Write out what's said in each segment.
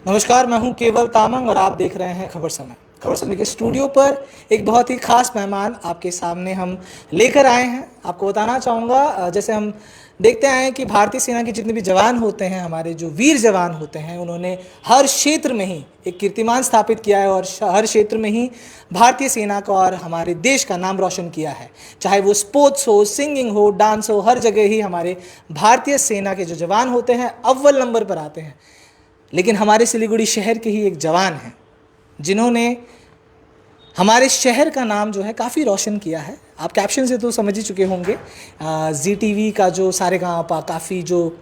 नमस्कार, मैं हूं केवल तामंग और आप देख रहे हैं खबर समय। खबर समय के स्टूडियो पर एक बहुत ही खास मेहमान आपके सामने हम लेकर आए हैं। आपको बताना चाहूँगा, जैसे हम देखते आए हैं कि भारतीय सेना के जितने भी जवान होते हैं, हमारे जो वीर जवान होते हैं, उन्होंने हर क्षेत्र में ही एक कीर्तिमान स्थापित किया है और हर क्षेत्र में ही भारतीय सेना का और हमारे देश का नाम रोशन किया है। चाहे वो स्पोर्ट्स हो, सिंगिंग हो, डांस हो, हर जगह ही हमारे भारतीय सेना के जो जवान होते हैं अव्वल नंबर पर आते हैं। लेकिन हमारे सिलीगुड़ी शहर के ही एक जवान हैं जिन्होंने हमारे शहर का नाम जो है काफ़ी रोशन किया है। आप कैप्शन से तो समझ ही चुके होंगे। जी टीवी का जो सारेगामापा, काफ़ी जो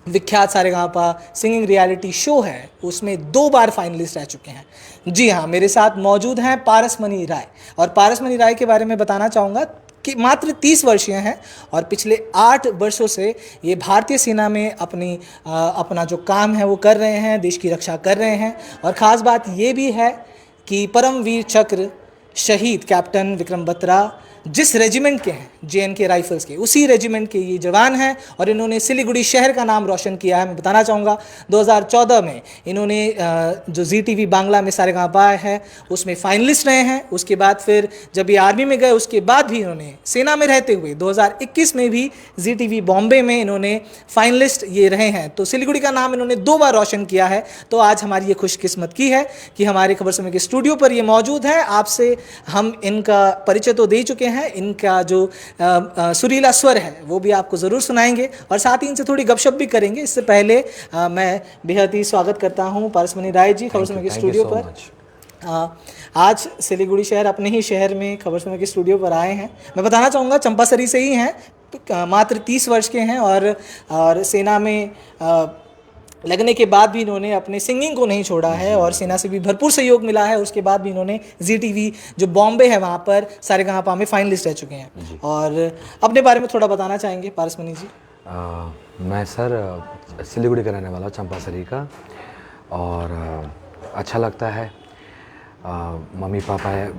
विख्यात सारेगामापा सिंगिंग रियलिटी शो है, उसमें 2 बार फाइनलिस्ट रह चुके हैं। जी हाँ, मेरे साथ मौजूद हैं पारसमणि राय। और पारसमणि राय के बारे में बताना चाहूँगा कि मात्र 30 वर्षीय हैं और पिछले 8 वर्षों से ये भारतीय सेना में अपना जो काम है वो कर रहे हैं, देश की रक्षा कर रहे हैं। और ख़ास बात ये भी है कि परमवीर चक्र शहीद कैप्टन विक्रम बत्रा जिस रेजिमेंट के हैं, JNK राइफल्स के, उसी रेजिमेंट के ये जवान हैं और इन्होंने सिलीगुड़ी शहर का नाम रोशन किया है। मैं बताना चाहूँगा 2014 में इन्होंने जो ZTV बांग्ला में सारेगामापा है उसमें फाइनलिस्ट रहे हैं। उसके बाद फिर जब ये आर्मी में गए उसके बाद भी इन्होंने सेना में रहते हुए 2021 में भी ZTV बॉम्बे में इन्होंने फाइनलिस्ट ये रहे हैं। तो सिलीगुड़ी का नाम इन्होंने 2 बार रोशन किया है। तो आज हमारी ये खुशकिस्मत की है कि हमारे खबर समय के स्टूडियो पर ये मौजूद हैं। आपसे हम इनका परिचय तो दे चुके हैं, इनका जो सुरीला स्वर है वो भी आपको ज़रूर सुनाएंगे और साथ ही इनसे थोड़ी गपशप भी करेंगे। इससे पहले मैं बेहद ही स्वागत करता हूँ पारसमणि राय जी खबर समय के स्टूडियो पर। आज सिलीगुड़ी शहर अपने ही शहर में खबर समय के स्टूडियो पर आए हैं। मैं बताना चाहूँगा चंपासरी से ही हैं, मात्र 30 वर्ष के हैं और सेना में लगने के बाद भी इन्होंने अपने सिंगिंग को नहीं छोड़ा है और सेना से भी भरपूर सहयोग मिला है। उसके बाद भी इन्होंने ZTV जो बॉम्बे है वहाँ पर सारेगामापा में फाइनलिस्ट रह चुके हैं। और अपने बारे में थोड़ा बताना चाहेंगे पारसमणि जी? मैं सर सिलीगुड़ी का रहने वाला चंपासरी का और अच्छा लगता है। मम्मी पापा है,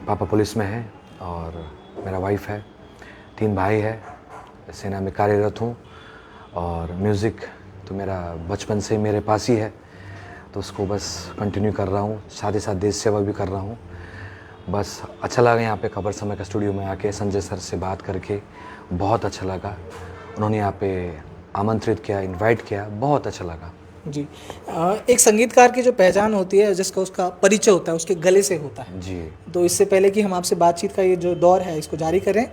पापा पुलिस में है और मेरा वाइफ है, 3 भाई है, सेना में कार्यरत हूँ। और म्यूज़िक तो मेरा बचपन से मेरे पास ही है, तो उसको बस कंटिन्यू कर रहा हूँ, साथ ही साथ देश सेवा भी कर रहा हूँ। बस अच्छा लगा यहाँ पे खबर समय का स्टूडियो में आके संजय सर से बात करके, बहुत अच्छा लगा। उन्होंने यहाँ पे आमंत्रित किया, इनवाइट किया, बहुत अच्छा लगा जी। एक संगीतकार की जो पहचान होती है, जिसका उसका परिचय होता है, उसके गले से होता है जी। तो इससे पहले कि हम आपसे बातचीत का ये जो दौर है इसको जारी करें,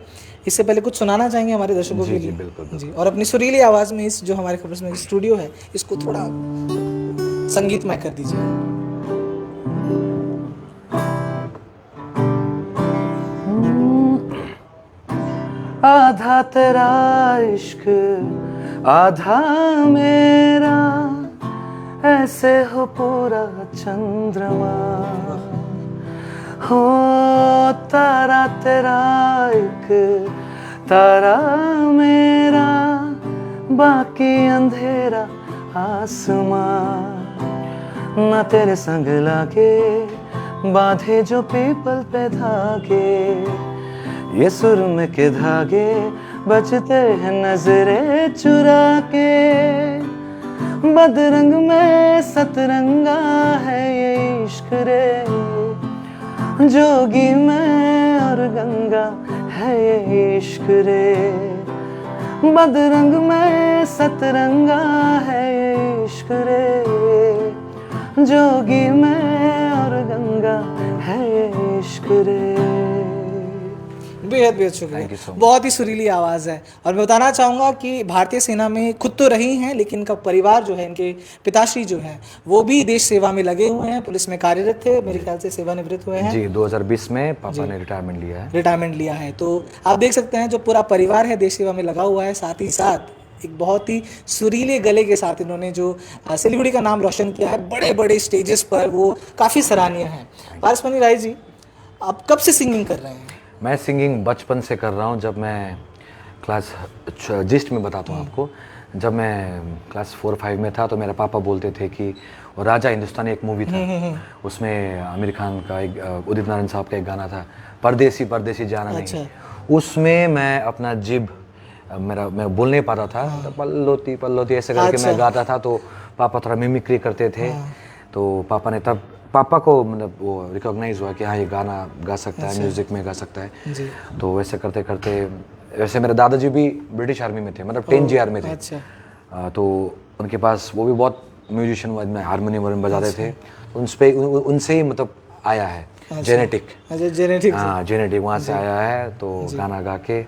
इससे पहले कुछ सुनाना चाहेंगे हमारे दर्शकों के लिए? बिल्कुल। जी, और अपनी सुरीली आवाज़ में इस जो हमारे खबर समय स्टूडियो है इसको थोड़ा संगीतमय कर दीजिए। आधा तेरा इश्क आधा मेरा, ऐसे हो पूरा चंद्रमा, हो तारा तेरा एक तारा मेरा, बाकी अंधेरा आसमां। ना तेरे संग लागे बांधे जो पीपल पे धागे, ये सुरमे के धागे बजते हैं नजरे चुरा के। बदरंग में सतरंगा है ये इश्क रे, जोगी में और गंगा है ये इश्क रे। बदरंग में सतरंगा है ये इश्क रे, जोगी में और गंगा है ये इश्क रे। बेहद बेहद शुक्रिया। बहुत ही सुरीली आवाज़ है। और मैं बताना चाहूँगा कि भारतीय सेना में खुद तो रही हैं, लेकिन इनका परिवार जो है, इनके पिताश्री जो हैं वो भी देश सेवा में लगे हुए हैं, पुलिस में कार्यरत थे, मेरे ख्याल से सेवानिवृत्त हुए हैं जी। 2020 में पापा ने रिटायरमेंट लिया है। तो आप देख सकते हैं जो पूरा परिवार है देश सेवा में लगा हुआ है। साथ ही साथ एक बहुत ही सुरीले गले के साथ इन्होंने जो सिलीगुड़ी का नाम रोशन किया है बड़े बड़े स्टेजेस पर, वो काफ़ी सराहनीय है। पारसमणि राय जी, आप कब से सिंगिंग कर रहे हैं? मैं सिंगिंग बचपन से कर रहा हूँ। जब मैं क्लास जिस्ट में बताता हूँ आपको, जब मैं क्लास 4-5 में था तो मेरे पापा बोलते थे कि वो राजा हिंदुस्तानी एक मूवी था, उसमें आमिर खान का एक, उदित नारायण साहब का एक गाना था, परदेसी परदेसी जाना नहीं। उसमें मैं अपना जिब मैं बोल नहीं पाता था, तो पल्लोती पल्लोती ऐसे करके मैं गाता था। तो पापा थोड़ा मिमिक्री करते थे, तो पापा ने तब पापा को मतलब वो रिकॉग्नाइज हुआ कि हाँ ये गाना गा सकता है, म्यूज़िक में गा सकता है। जी। तो वैसे करते करते, वैसे मेरे दादाजी भी ब्रिटिश आर्मी में थे, मतलब 10 GR में थे। अच्छा। तो उनके पास वो भी बहुत म्यूजिशियन में हारमोनियम बजाते थे, उनसे ही मतलब आया है जेनेटिक। अच्छा, जेनेटिक। हाँ, जेनेटिक वहाँ से आया है। तो गाना गा के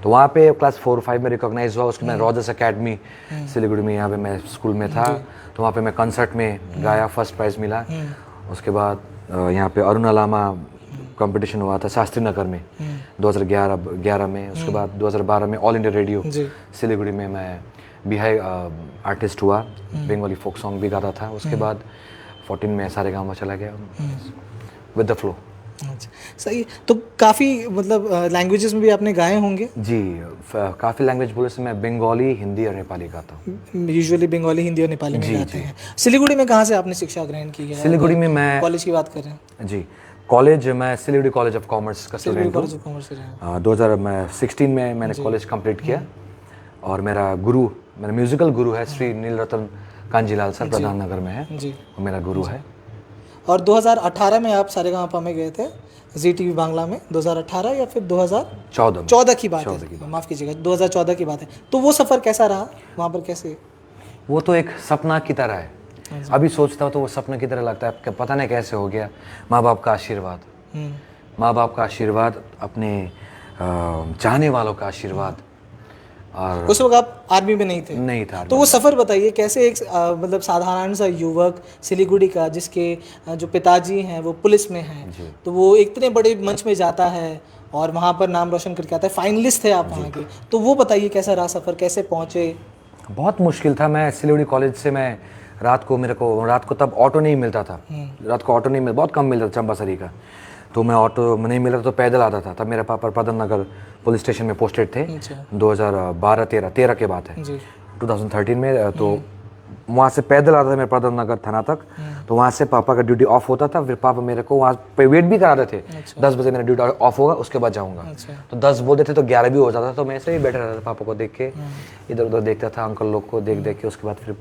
तो वहाँ पे क्लास 4-5 में रिकॉग्नाइज हुआ। उसके बाद रॉजर्स एकेडमी सिलीगुड़ी में, यहाँ पे मैं स्कूल में था, तो वहाँ पे मैं कंसर्ट में गाया, फर्स्ट प्राइज़ मिला। उसके बाद यहाँ पे अरुणा लामा कंपटीशन हुआ था शास्त्री नगर में 2011 में। उसके बाद 2012 में ऑल इंडिया रेडियो सिलीगुड़ी में मैं बिहाई आर्टिस्ट हुआ, बंगाली फोक सॉन्ग भी गाता था। उसके बाद 14 में सारे गाँव में चला गया विद द फ्लो। अच्छा, सही। तो काफ़ी मतलब लैंग्वेजेस में भी आपने गाए होंगे? जी, काफ़ी लैंग्वेज बोले से मैं बंगाली, हिंदी और नेपाली गाता हूँ। यूजुअली बंगाली, हिंदी और नेपाली में गाते हैं। सिलीगुड़ी में कहाँ से आपने शिक्षा ग्रहण की है? सिलीगुड़ी में मैं कॉलेज की बात कर रहे हैं। जी, कॉलेज मैं सिलीगुड़ी कॉलेज ऑफ कॉमर्स का स्टूडेंट हूँ। 2016 में मैंने कॉलेज कंप्लीट किया। और मेरा म्यूजिकल गुरु है श्री नीलरतन कांजीलाल सर, प्रधान नगर में है जी, वो मेरा गुरु है। और 2018 में आप सारेगामापा में गए थे ZTV बांग्ला में, 2018 या फिर 2014 की बात है, माफ़ कीजिएगा, 2014 की बात है। तो वो सफ़र कैसा रहा वहाँ पर, कैसे? वो तो एक सपना की तरह है। अभी सोचता हूँ तो वो सपने की तरह लगता है, पता नहीं कैसे हो गया। माँ बाप का आशीर्वाद, माँ बाप का आशीर्वाद, अपने चाहने वालों का आशीर्वाद। और उस वक्त आप आर्मी में नहीं थे? नहीं था। तो वो सफ़र बताइए कैसे, एक मतलब साधारण सा युवक सिलीगुड़ी का, जिसके जो पिताजी हैं वो पुलिस में हैं, तो वो इतने बड़े मंच में जाता है और वहाँ पर नाम रोशन करके आता है, फाइनलिस्ट थे आप वहाँ के। तो वो बताइए कैसा रहा सफ़र, कैसे पहुँचे? बहुत मुश्किल था। मैं सिलीगुड़ी कॉलेज से मैं रात को तब ऑटो नहीं मिलता था, रात को ऑटो नहीं मिल, बहुत कम मिलता था चंपासरी का। तो मैं ऑटो नहीं मिला तो पैदल आता था। तब मेरे पापा प्रधान नगर पुलिस स्टेशन में पोस्टेड थे। 2012-13 के बात है, 2013 में। तो वहाँ से पैदल आता था मैं प्रधान नगर थाना तक। तो वहाँ से पापा का ड्यूटी ऑफ होता था, फिर पापा मेरे को वहाँ पे वेट भी कराते थे। 10 बजे मेरा ड्यूटी ऑफ होगा, उसके बाद जाऊँगा। तो 10 बोलते थे तो 11 भी हो जाता था। तो मैं ऐसे ही बैठा रहता था, पापा को देख के इधर उधर देखता था, अंकल लोग को देख के। उसके बाद फिर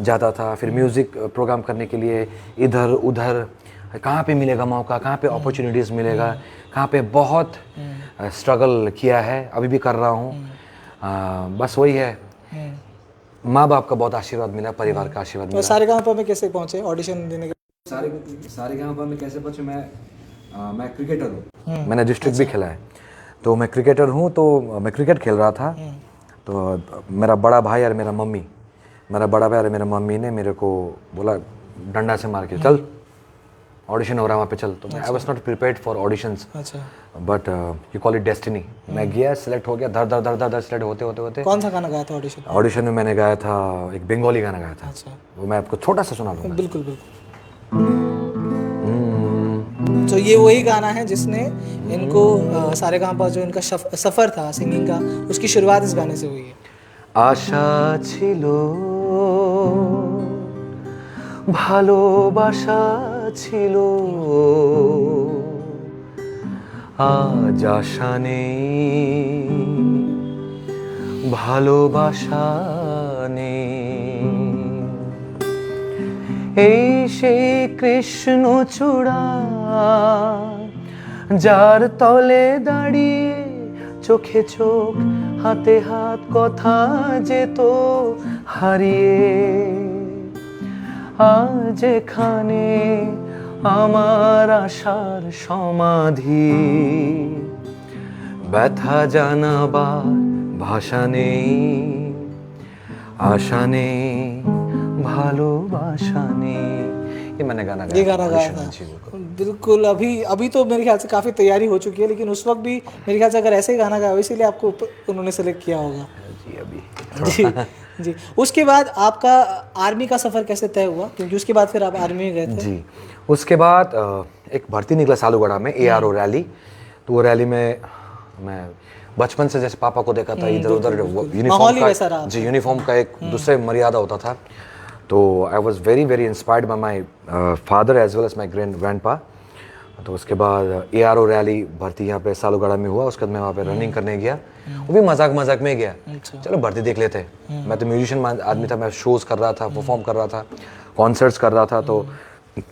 जाता था, फिर म्यूज़िक प्रोग्राम करने के लिए इधर उधर, कहाँ पे मिलेगा मौका, कहाँ पे अपॉर्चुनिटीज़ मिलेगा, कहाँ पे बहुत स्ट्रगल किया है, अभी भी कर रहा हूँ। बस वही है, माँ बाप का बहुत आशीर्वाद मिला, परिवार का आशीर्वाद मिला। सारेगामापा में कैसे पहुँचे ऑडिशन देने के? सारेगामापा में कैसे पहुँचे? मैं क्रिकेटर हूँ, मैंने डिस्ट्रिक्ट भी खेला है। तो मैं क्रिकेटर हूँ, तो मैं क्रिकेट खेल रहा था। तो मेरा बड़ा भाई और मेरा मम्मी ने मेरे को बोला डंडा से मार के, चल ऑडिशन हो रहा है वहाँ पे, चल। तो I was not prepared for auditions, but you call it destiny. मैं गया, सेलेक्ट हो गया, धर सेलेक्ट होते। कौन सा गाना गाया था ऑडिशन? ऑडिशन में मैंने गाया था एक बंगाली गाना गाया था। वो मैं आपको छोटा सा सुना दूंगा। बिल्कुल। तो ये वही गाना है जिसने इनको सारेगामापा जो इनका सफ़र था सिंगिंग का, उसकी शुरुआत इस गाने से हुई है। आशा छिलो, ভালোবাসা ছিল, আজ আশা নেই, ভালোবাসা নেই। এই সেই কৃষ্ণচূড়া যার তলে দাঁড়িয়ে চোখে চোখ হাতে হাত কথা যেত হারিয়ে, আজ এখানে আমার আশার সমাধি, ব্যথা জানাবার ভাষা নেই, आशा नहीं, भालोबाशा नहीं। ये मैंने गाना गाया, ये गाना गाया था। बिल्कुल। अभी तो मेरे ख्याल से काफ़ी तैयारी हो चुकी है, लेकिन उस वक्त भी मेरे ख्याल से अगर ऐसे ही गाना गाया इसीलिए आपको उन्होंने सेलेक्ट किया होगा। जी अभी जी। उसके बाद आपका आर्मी का सफ़र कैसे तय हुआ, क्योंकि उसके बाद फिर आप आर्मी में गए थे? जी, उसके बाद एक भर्ती निकला सालूगढ़ा में, ARO रैली। तो वो रैली में मैं बचपन से जैसे पापा को देखा था इधर उधर, यूनिफॉर्म का एक दूसरे मर्यादा होता था। तो I was very very inspired by my father as well as my grandpa. तो उसके बाद ARO रैली भर्ती यहाँ पे सालूगढ़ा में हुआ। उसके बाद मैं वहाँ पे रनिंग करने गया। वो भी मजाक मजाक में गया, अच्छा। चलो भर्ती देख लेते हैं। मैं तो म्यूजिशियन आदमी था, मैं शोज कर रहा था, परफॉर्म कर रहा था, कॉन्सर्ट्स कर रहा था, तो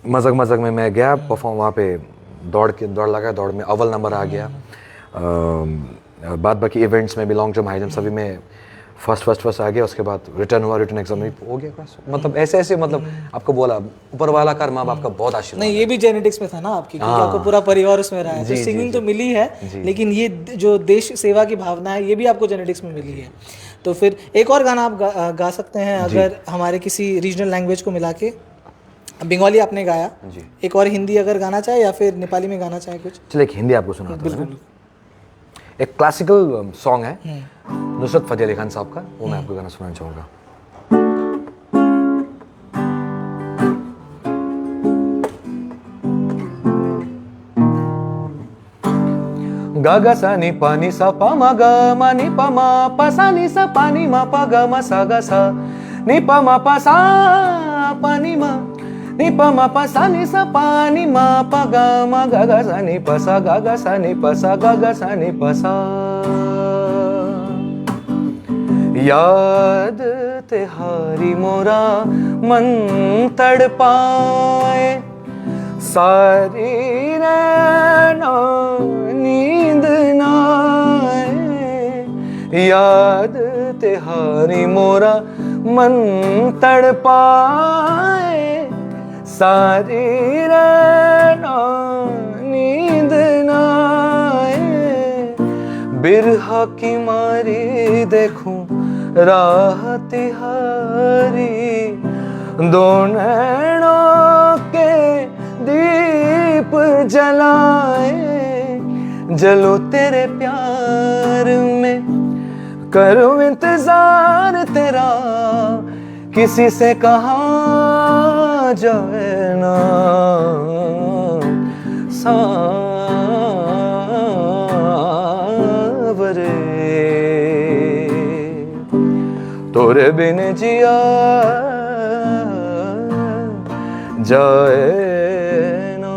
मजाक मजाक में मैं गया परफॉर्म वहाँ पे, दौड़ लगा, दौड़ में अव्वल नंबर आ गया। बाद बाकी इवेंट्स में भी, लॉन्ग जंप, हाई जंप सभी में फर्स्ट आ गया। उसके बाद रिटर्न हुआ, रिटर्न एग्जाम में हो गया बस। मतलब ऐसे मतलब आपको बोला ऊपर वाला का माँ बाप का बहुत आशीर्वाद। नहीं, ये भी जेनेटिक्स में था ना आपकी, क्योंकि आपको पूरा परिवार उसमें रहा है, तो सिंगिंग तो मिली है, लेकिन ये जो देश सेवा की भावना है ये भी आपको जेनेटिक्स में मिली है। तो फिर एक और गाना आप गा सकते हैं अगर हमारे किसी रीजनल लैंग्वेज को मिला के। बंगाली आपने गाया, एक और हिंदी अगर गाना चाहे या फिर नेपाली में गाना चाहे कुछ। चलिए एक हिंदी आपको सुनाता हूँ। एक क्लासिकल सॉन्ग है नुसरत फतेह अली खान साहब का, वो मैं आपको गाना सुनाना चाहूँगा। गा गा सा नि पा नि सा पा मा गा मा नि पा मा पा सा नि सा पा नि मा पा गा मा सा गा सा नि पा मा पा सा पा नि मा नि पा मा पा सा नि सा पा नि मा पा गा मा गा गा सा नि पा सा गा गा सा नि पा सा गा गा सा नि पा सा। याद तिहारी मोरा मन तड़पाए, सारी रैना नींद ना आए। याद तिहारी मोरा मन तड़पाए, सारी रैना नींद ना आए। बिरहा की मारी देखूं राह तिहारी, दो नैनों के दीप जलाए। जलो तेरे प्यार में करूं इंतजार तेरा, किसी से कहा जाए ना सावरे। तोरे बिन जिया जाए ना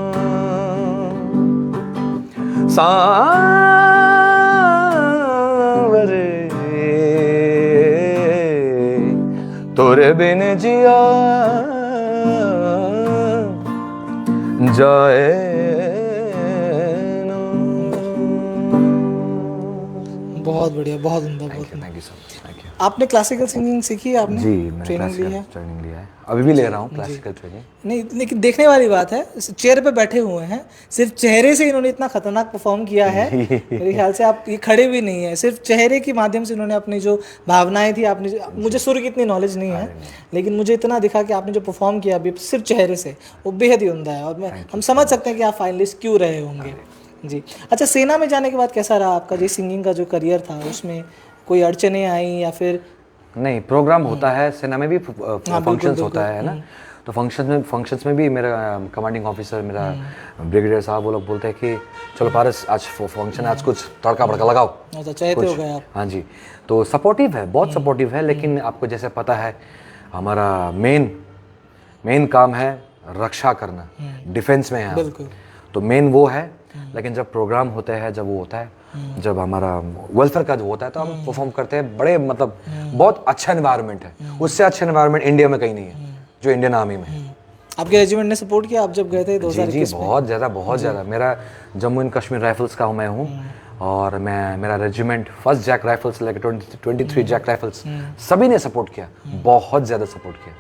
सावरे। तोरे बिन जिया जाए ना। बहुत बढ़िया, बहुत उम्दा, बहुत उम्दा। Thank you sir, thank you. आपने क्लासिकल सिंगिंग सीखी है आपने? जी, मैंने ट्रेनिंग ली है? ट्रेनिंग लिया है, अभी भी ले रहा हूँ क्लासिकल ट्रेनिंग। नहीं, लेकिन देखने वाली बात है, चेयर पे बैठे हुए हैं, सिर्फ चेहरे से इन्होंने इतना खतरनाक परफॉर्म किया है। मेरे ख्याल से आप ये खड़े भी नहीं है, सिर्फ चेहरे के माध्यम से इन्होंने अपनी जो भावनाएं थी, आपने मुझे सुर की इतनी नॉलेज नहीं है, लेकिन मुझे इतना दिखा कि आपने जो परफॉर्म किया अभी सिर्फ चेहरे से, वो बेहद ही उम्दा है। और हम समझ सकते हैं कि आप फाइनलिस्ट क्यों रहे होंगे जी। अच्छा, सेना में जाने के बाद कैसा रहा आपका जो सिंगिंग का जो करियर था, उसमें कोई अड़चने आई या फिर? नहीं, प्रोग्राम होता है सेना में भी, फंक्शंस होता है ना, तो फंक्शंस में भी मेरा कमांडिंग ऑफिसर, मेरा ब्रिगेडियर साहब, वो लोग बोलते हैं कि चलो पारस आज फंक्शन, आज कुछ तड़का भड़का लगाओ। अच्छा, चाहते हो गए आप? हाँ जी, तो सपोर्टिव है, बहुत सपोर्टिव है, लेकिन आपको जैसे पता है हमारा मेन काम है रक्षा करना, डिफेंस में है, तो मेन वो है। लेकिन जब प्रोग्राम होते हैं, जब वो होता है, जब हमारा वेलफेयर का जो होता है, तो हम परफॉर्म करते हैं, बड़े मतलब बहुत अच्छा एनवायरनमेंट है, उससे अच्छा एनवायरनमेंट इंडिया में कहीं नहीं है जो इंडियन आर्मी में है। आपके रेजिमेंट ने सपोर्ट किया आप जब गए थे 2021 में? बहुत ज़्यादा। मेरा जम्मू एंड कश्मीर राइफल्स का मैं हूँ, और मेरा रेजिमेंट फर्स्ट जैक राइफल्स से लेकर 23 जैक राइफल्स, सभी ने सपोर्ट किया, बहुत ज़्यादा सपोर्ट किया,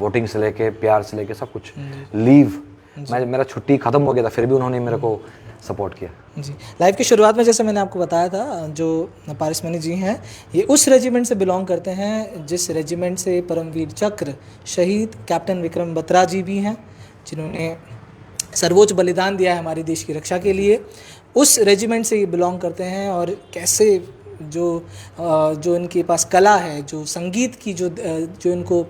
वोटिंग से लेके, प्यार से लेके सब कुछ। लीव मेरा छुट्टी खत्म हो गया था, फिर भी उन्होंने मेरे को सपोर्ट किया जी। लाइफ की शुरुआत में जैसे मैंने आपको बताया था, जो पारस मनी जी हैं, ये उस रेजिमेंट से बिलोंग करते हैं जिस रेजिमेंट से परमवीर चक्र शहीद कैप्टन विक्रम बत्रा जी भी हैं, जिन्होंने सर्वोच्च बलिदान दिया है हमारे देश की रक्षा के लिए। उस रेजिमेंट से ये बिलोंग करते हैं, और कैसे जो इनके पास कला है, जो संगीत की जो इनको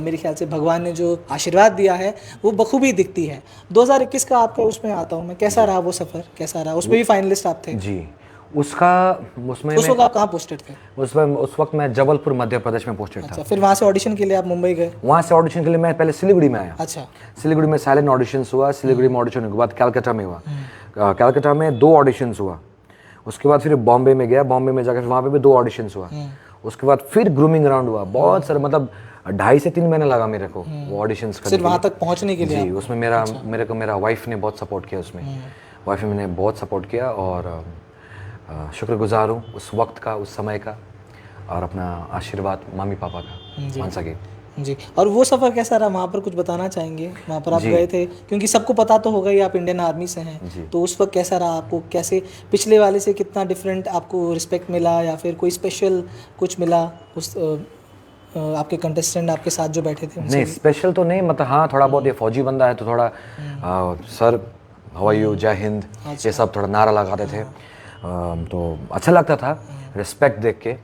मेरे ख्याल से भगवान ने जो आशीर्वाद दिया है, वो बखूबी दिखती है। 2021 का आपका उसमें आता हूँ मैं, कैसा रहा वो सफ़र, कैसा रहा? उसमें भी फाइनलिस्ट आप थे जी। उसमें उस वक्त आप कहाँ पोस्टेड थे? उस वक्त मैं जबलपुर मध्य प्रदेश में पोस्टेड था। अच्छा, फिर वहाँ से ऑडिशन के लिए आप मुंबई गए? वहाँ से ऑडिशन के लिए मैं पहले सिलीगुड़ी में आया। अच्छा, सिलीगुड़ी में साइलेंट ऑडिशंस हुआ, सिलीगुड़ी में ऑडिशन के बाद कलकत्ता में हुआ। कलकत्ता में 2 ऑडिशंस हुआ, उसके बाद फिर बॉम्बे में गया, बॉम्बे में जाकर वहाँ पे भी 2 ऑडिशंस हुआ। उसके बाद फिर ग्रूमिंग राउंड हुआ, बहुत सारे, मतलब 2.5 से 3 महीने लगा मेरे को वो ऑडिशंस करने सिर्फ वहाँ तक पहुँचने के लिए। जी, उसमें मेरे को मेरा वाइफ ने बहुत सपोर्ट किया उसमें। वाइफ ने मैंने बहुत सपोर्ट किया और शुक्रगुजार हूँ उस वक्त का, उस समय का, और अपना आशीर्वाद मम्मी पापा का मान सके। जी, और वो सफ़र कैसा रहा वहाँ पर, कुछ बताना चाहेंगे? वहाँ पर आप गए थे, क्योंकि सबको पता तो होगा ही आप इंडियन आर्मी से हैं, तो उस वक्त कैसा रहा आपको? कैसे पिछले वाले से कितना डिफरेंट आपको रिस्पेक्ट मिला, या फिर कोई स्पेशल कुछ मिला उस आपके कंटेस्टेंट आपके साथ जो बैठे थे उनसे? नहीं, स्पेशल तो नहीं, मतलब हाँ थोड़ा बहुत, ये फौजी बंदा है तो थोड़ा सर हाउ आर यू, जय हिंद, ये सब थोड़ा नारा लगाते थे। तो अच्छा लगता था रिस्पेक्ट देख के।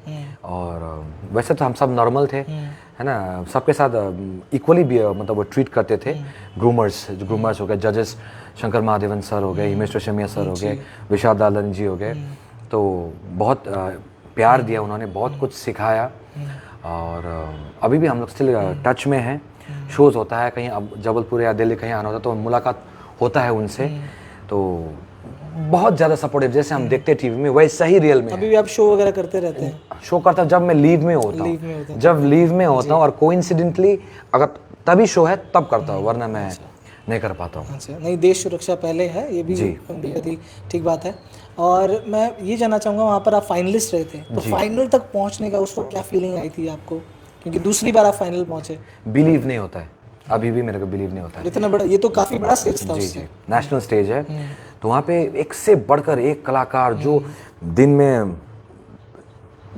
और वैसे तो हम सब नॉर्मल थे, है ना, सबके साथ इक्वली भी मतलब वो ट्रीट करते थे। ग्रूमर्स, जो ग्रूमर्स हो गए, जजेस शंकर महादेवन सर हो गए, हिमेश रेशमिया सर हो गए, विशाल दालन जी हो गए, तो बहुत प्यार दिया उन्होंने, बहुत कुछ सिखाया। और अभी भी हम लोग स्टिल टच में हैं। शोज़ होता है कहीं, अब जबलपुर या दिल्ली कहीं आना होता है तो मुलाकात होता है उनसे। तो बहुत ज़्यादा सपोर्टिव, जैसे हम देखते हैं टीवी में वैसा ही रियल में। अभी भी आप शो वगैरह करते रहते हैं? शो करता हूँ जब मैं लीव में होता हूँ, जब लीव में होता हूँ और कोइंसिडेंटली अगर तभी शो है तब करता हूँ, वरना मैं नहीं कर पाता हूँ। अच्छा, नहीं, देश सुरक्षा पहले है, ये भी बेहद ही ठीक बात है। और मैं ये जानना चाहूँगा, वहाँ पर आप फाइनलिस्ट रहे थे, तो फाइनल तक पहुँचने का उस वक्त क्या फीलिंग आई थी आपको, क्योंकि दूसरी बार आप फाइनल पहुँचे? बिलीव नहीं होता है, अभी भी मेरे को बिलीव नहीं होता है। इतना बड़ा, ये तो काफ़ी बड़ा स्टेज था। जी, नेशनल स्टेज है, तो वहाँ पे एक से बढ़कर एक कलाकार जो दिन में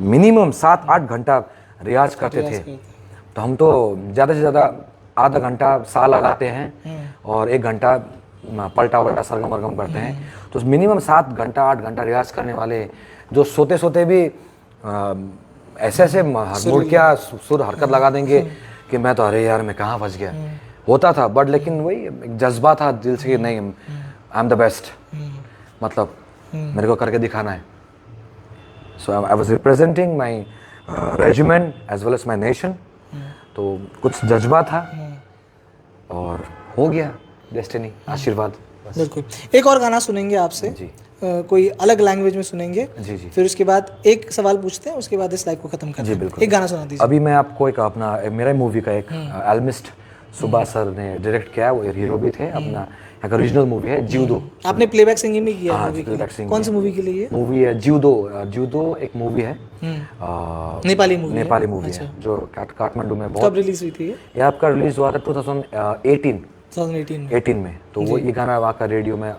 मिनिमम 7-8 घंटा रियाज करते थे, तो हम तो ज़्यादा से ज़्यादा आधा घंटा सा लगाते हैं और 1 घंटा पलटा वलटा सरगम वरगम करते हैं। तो मिनिमम 7 घंटा 8 घंटा रियाज करने वाले, जो सोते सोते भी ऐसे ऐसे मुड़ क्या सुर हरकत लगा देंगे कि मैं तो, अरे यार मैं कहाँ फंस गया होता था। बट लेकिन वही एक जज्बा था दिल से कि नहीं, आई एम द बेस्ट, मतलब मेरे को करके दिखाना है। So I was representing my regiment as well as my nation. तो कुछ जज्बा था और हो गया, डेस्टिनी, आशीर्वाद। बिल्कुल। एक और गाना सुनेंगे आपसे जी। कोई अलग लैंग्वेज में सुनेंगे। जी जी। फिर उसके बाद एक सवाल पूछते हैं, उसके बाद इस लाइव को खत्म करते हैं। बिल्कुल। एक गाना सुना दीजिए। अभी मैं आपको एक अपना मेरा मूवी का एक एल्मिस्ट सुबा सर ने डायरेक्ट किया, वो हीरो भी थे, अपना यहाँ का ओरिजिनल मूवी है जीवदो। आपने प्लेबैक सिंगिंग भी किया हाँ, मूवी के प्लेबैक लिए? सिंगिंग कौन सी मूवी के लिए? मूवी है जीवदो। जीवदो एक मूवी है, नेपाली मूवी? नेपाली मूवी है जो काठमांडू में कब बहुत। रिलीज हुई थी ये आपका रिलीज हुआ था 2018 में। तो वो ये गाना वहाँ का रेडियो में,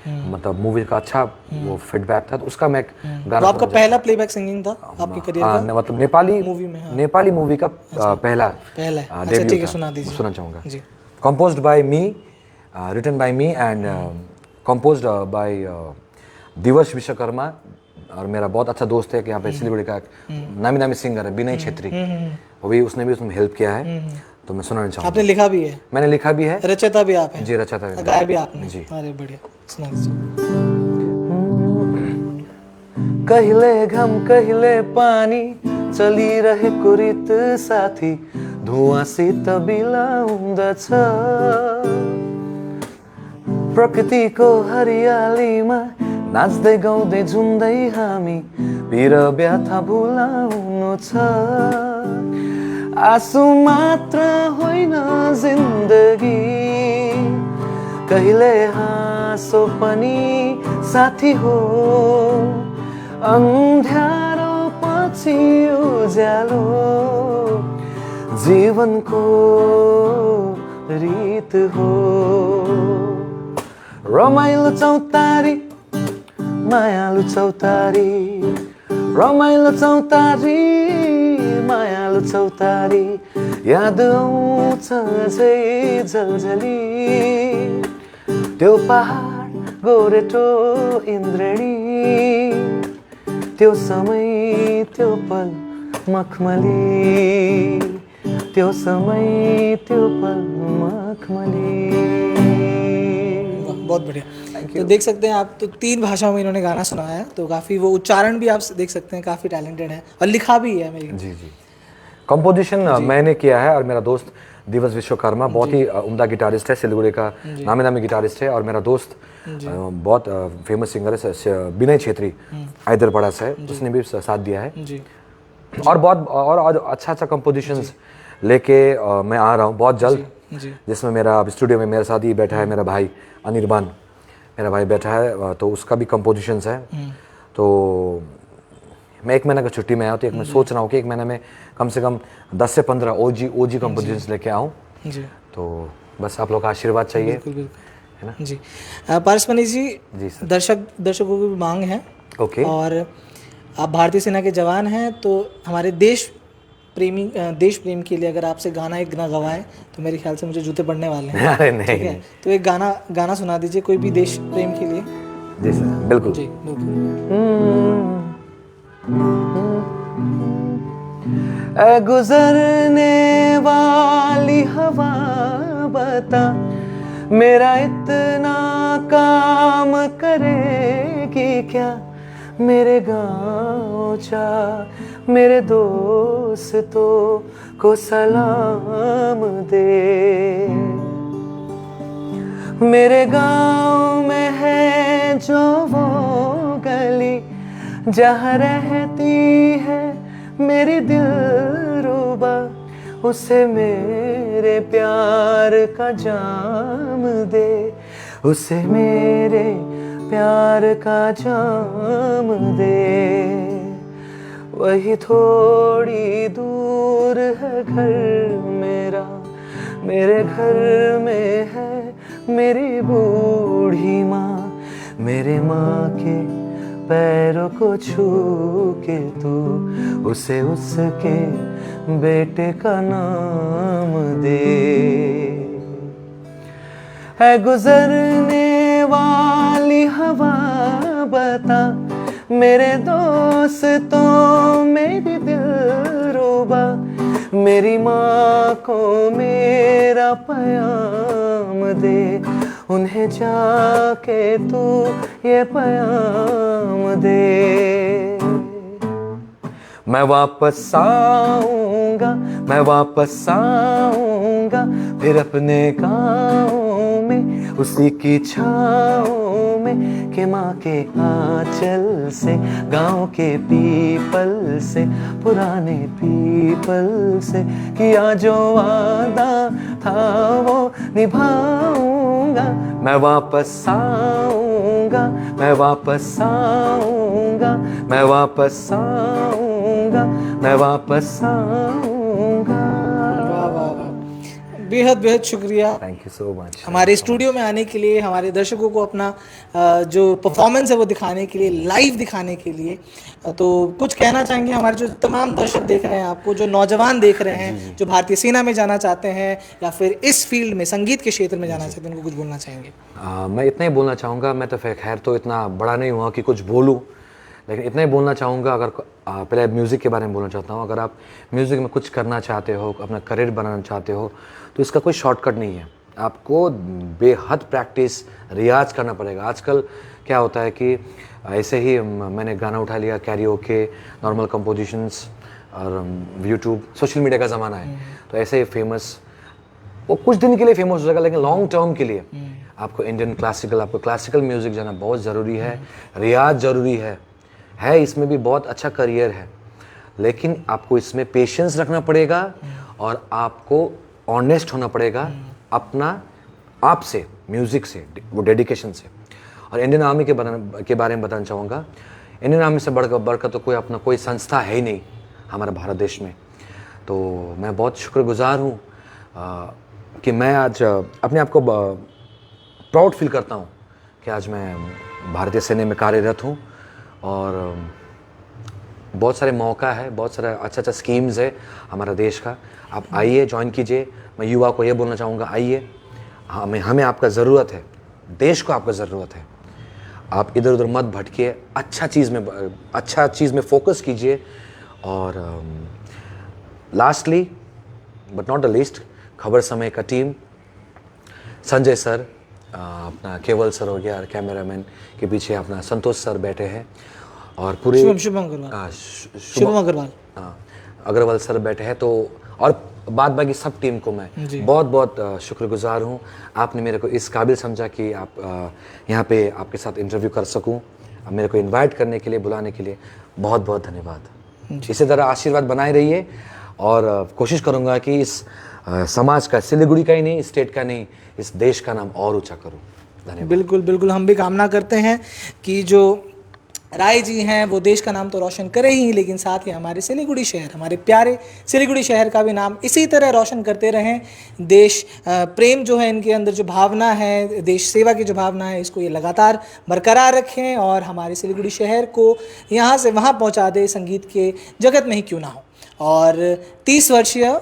मतलब मूवी का अच्छा वो फीडबैक था, तो उसका मैं गाना। तो आपका पहला प्लेबैक सिंगिंग था आपके करियर का? मतलब नेपाली मूवी में? नेपाली मूवी का पहला पहला है। अच्छा debut ठीक है, था। सुना दीजिए। सुनना चाहूँगा। जी। Composed by me, written by me and composed by दिवश विश्वकर्मा, और मेरा बहुत अच्छा दोस्त है कि यहाँ पे सिलीगुड़ी का नामी नामी सिंगर है विनय छेत्री, वो भी उसने उसमें हेल्प किया है। तो मैं सुनाना चाहूँगा। आपने लिखा भी है? मैंने लिखा भी है। रचयिता भी आप हैं? जी, रचयिता भी। गाया भी आपने? जी। अरे बढ़िया, सुना दीजिए। कहिले घाम कहिले पानी चलिरहेको रित साथी धुवाँसित बिलाउँदछ। प्रकृतिको हरियालीमा नाच्दै गाउँदै झुम्दै हामी पीर व्यथा भुलाउनु छ। आँसु मात्र होइन जिन्दगी, कहिले हाँसो पनि साथी हो। अन्ध्यारो पछि उज्यालो जीवनको रीत हो। रमाइलो चौतारी मायालु चौतारी, रमाइलो चौतारी मायालु चौतारी, याद आउँछ अझै झलझली। त्यो पहाड गोरेटो इन्द्रेणी, त्यो समय त्यो पल मखमली, त्यो समय त्यो पल मखमली। बहुत बढ़िया। तो देख सकते हैं आप, तो 3 भाषाओं में इन्होंने गाना सुनाया है, तो काफ़ी वो उच्चारण भी आप देख सकते हैं, काफ़ी टैलेंटेड है और लिखा भी है मेरी। जी जी। कंपोजिशन मैंने किया है और मेरा दोस्त दिवस विश्वकर्मा बहुत ही उम्दा गिटारिस्ट है, सिलीगुड़ी का नामी नामी गिटारिस्ट है। और मेरा दोस्त बहुत फेमस सिंगर है विनय छेत्री, हैदरपड़ा से, उसने भी साथ दिया है। जी और बहुत और अच्छा अच्छा कंपोजिशंस लेके मैं आ रहा हूँ बहुत जल्द, जी जिसमें मेरा स्टूडियो में मेरे साथ ही बैठा है मेरा भाई अनिर्बान, मेरा भाई बैठा है, तो उसका भी कंपोजिशंस है। तो मैं 1 महीने का छुट्टी में आया, तो मैं सोच रहा हूँ कि 1 महीने में कम से कम 10 से 15 ओजी कंपोजिशंस लेके आऊँ। जी तो बस आप लोग का आशीर्वाद चाहिए, बिल्कुल बिल्कुल है ना। जी पारस मनीष जी, जी सर। दर्शकों की भी मांग है ओके। और आप भारतीय सेना के जवान हैं, तो हमारे देश प्रेम के लिए अगर आपसे गाना एक गाना गवाएं तो मेरे ख्याल से मुझे जूते पड़ने वाले हैं। अरे नहीं ठीक है, तो एक गाना सुना दीजिए कोई भी देश प्रेम के लिए। जी सर, बिल्कुल। जी बिल्कुल। ऐ गुजरने वाली हवा बता, मेरा इतना काम करेगी क्या, मेरे गाँव जा मेरे दोस्तों को सलाम दे। मेरे गाँव में है जो वो गली जहाँ रहती है मेरी दिलरुबा, उसे मेरे प्यार का जाम दे, उसे मेरे प्यार का जाम दे। वही थोड़ी दूर है घर मेरा, मेरे घर में है मेरी बूढ़ी माँ, मेरे माँ के पैरों को छू के तू उसे उसके बेटे का नाम दे। है गुजरने वाली हवा बता, मेरे दोस्तों मेरी दिलरुबा, मेरी माँ को मेरा पयाम दे, उन्हें जाके तू ये पयाम दे। मैं वापस आऊँगा, मैं वापस आऊँगा, फिर अपने गाँव में उसी की छाँव में, कि माँ के आंचल से, गाँव के पीपल से, पुराने पीपल से किया जो वादा था वो निभाऊंगा। मैं वापस आऊँगा, मैं वापस आऊँगा, मैं वापस आऊँगा, मैं वापस आऊँगा। वाह वाह वाह, बेहद बेहद शुक्रिया थैंक यू सो मच हमारे स्टूडियो में आने के लिए, हमारे दर्शकों को अपना जो परफॉर्मेंस है वो दिखाने के लिए, लाइव दिखाने के लिए। तो कुछ कहना चाहेंगे हमारे जो तमाम दर्शक देख रहे हैं आपको, जो नौजवान देख रहे हैं, जो भारतीय सेना में जाना चाहते हैं या फिर इस फील्ड में संगीत के क्षेत्र में जाना चाहते हैं, उनको कुछ बोलना चाहेंगे? मैं इतना ही बोलना चाहूँगा। मैं तो खैर तो इतना बड़ा नहीं हुआ कि कुछ बोलूँ, लेकिन इतना ही बोलना चाहूँगा। अगर पहले म्यूज़िक के बारे में बोलना चाहता हूँ। अगर आप म्यूज़िक में कुछ करना चाहते हो, अपना करियर बनाना चाहते हो, तो इसका कोई शॉर्टकट नहीं है। आपको बेहद प्रैक्टिस, रियाज करना पड़ेगा। आजकल क्या होता है कि ऐसे ही मैंने गाना उठा लिया, कैरियोके, नॉर्मल कंपोजिशंस, और यूट्यूब, सोशल मीडिया का ज़माना है, तो ऐसे ही फेमस, वो कुछ दिन के लिए फेमस हो जाएगा, लेकिन लॉन्ग टर्म के लिए आपको इंडियन क्लासिकल, आपको क्लासिकल म्यूज़िक जाना बहुत ज़रूरी है। रियाज ज़रूरी है। इसमें भी बहुत अच्छा करियर है, लेकिन आपको इसमें पेशेंस रखना पड़ेगा और आपको ऑनेस्ट होना पड़ेगा अपना आप से, म्यूज़िक से, वो डेडिकेशन से। और इंडियन आर्मी के बारे में बताना चाहूँगा। इंडियन आर्मी से बढ़कर तो कोई अपना कोई संस्था है ही नहीं हमारे भारत देश में। तो मैं बहुत शुक्रगुजार हूँ कि मैं आज अपने आप को प्राउड फील करता हूँ कि आज मैं भारतीय सेना में कार्यरत हूँ। और बहुत सारे मौका है, बहुत सारा अच्छा स्कीम्स है हमारा देश का। आप आइए, ज्वाइन कीजिए। मैं युवा को ये बोलना चाहूँगा, आइए, हमें आपका ज़रूरत है, देश को आपका ज़रूरत है। आप इधर उधर मत भटकिए, अच्छा चीज़ में फोकस कीजिए। और lastly but not the least, खबर समय का टीम, संजय सर, अपना केवल सर हो गया, कैमरामैन के पीछे अपना संतोष सर बैठे हैं, और पूरे शुभम अग्रवाल, शुभम अग्रवाल, अग्रवाल सर बैठे हैं। तो और बाद बाकी सब टीम को मैं बहुत बहुत शुक्रगुजार हूँ। आपने मेरे को इस काबिल समझा कि आप यहाँ पे आपके साथ इंटरव्यू कर सकूँ। मेरे को इनवाइट करने के लिए, बुलाने के लिए बहुत बहुत धन्यवाद। इसी तरह आशीर्वाद बनाए रहिए और कोशिश करूँगा कि इस समाज का, सिलीगुड़ी का ही नहीं, स्टेट का नहीं, इस देश का नाम और ऊँचा करूँ। धन्यवाद। बिल्कुल बिल्कुल, हम भी कामना करते हैं कि जो राय जी हैं वो देश का नाम तो रोशन करें ही, लेकिन साथ ही हमारे सिलीगुड़ी शहर, हमारे प्यारे सिलीगुड़ी शहर का भी नाम इसी तरह रोशन करते रहें। देश प्रेम जो है, इनके अंदर जो भावना है, देश सेवा की जो भावना है, इसको ये लगातार बरकरार रखें और हमारे सिलीगुड़ी शहर को यहाँ से वहाँ पहुँचा दे, संगीत के जगत में ही क्यों ना हो। और 30 वर्षीय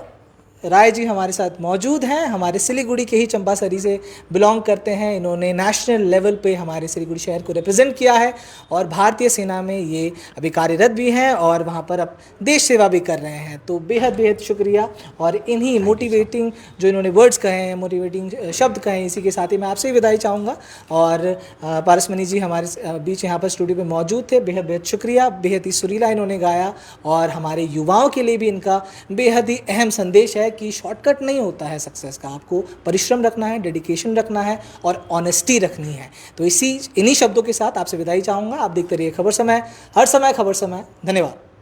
राय जी हमारे साथ मौजूद हैं, हमारे सिलीगुड़ी के ही चंपासरी से बिलोंग करते हैं। इन्होंने नेशनल लेवल पे हमारे सिलीगुड़ी शहर को रिप्रेजेंट किया है और भारतीय सेना में ये अभी कार्यरत भी हैं और वहाँ पर अब देश सेवा भी कर रहे हैं। तो बेहद बेहद शुक्रिया। और इन्हीं मोटिवेटिंग जो इन्होंने वर्ड्स कहे हैं, मोटिवेटिंग शब्द कहे हैं, इसी के साथ ही मैं आपसे विदाई चाहूँगा। और पारसमणि जी हमारे बीच यहाँ पर स्टूडियो में मौजूद थे। बेहद बेहद शुक्रिया, बेहद ही सुरीला इन्होंने गाया और हमारे युवाओं के लिए भी इनका बेहद ही अहम संदेश है कि शॉर्टकट नहीं होता है सक्सेस का, आपको परिश्रम रखना है, डेडिकेशन रखना है और ऑनेस्टी रखनी है। तो इन्हीं शब्दों के साथ आपसे विदाई चाहूँगा। आप देखते रहिए खबर समय, हर समय खबर समय। धन्यवाद।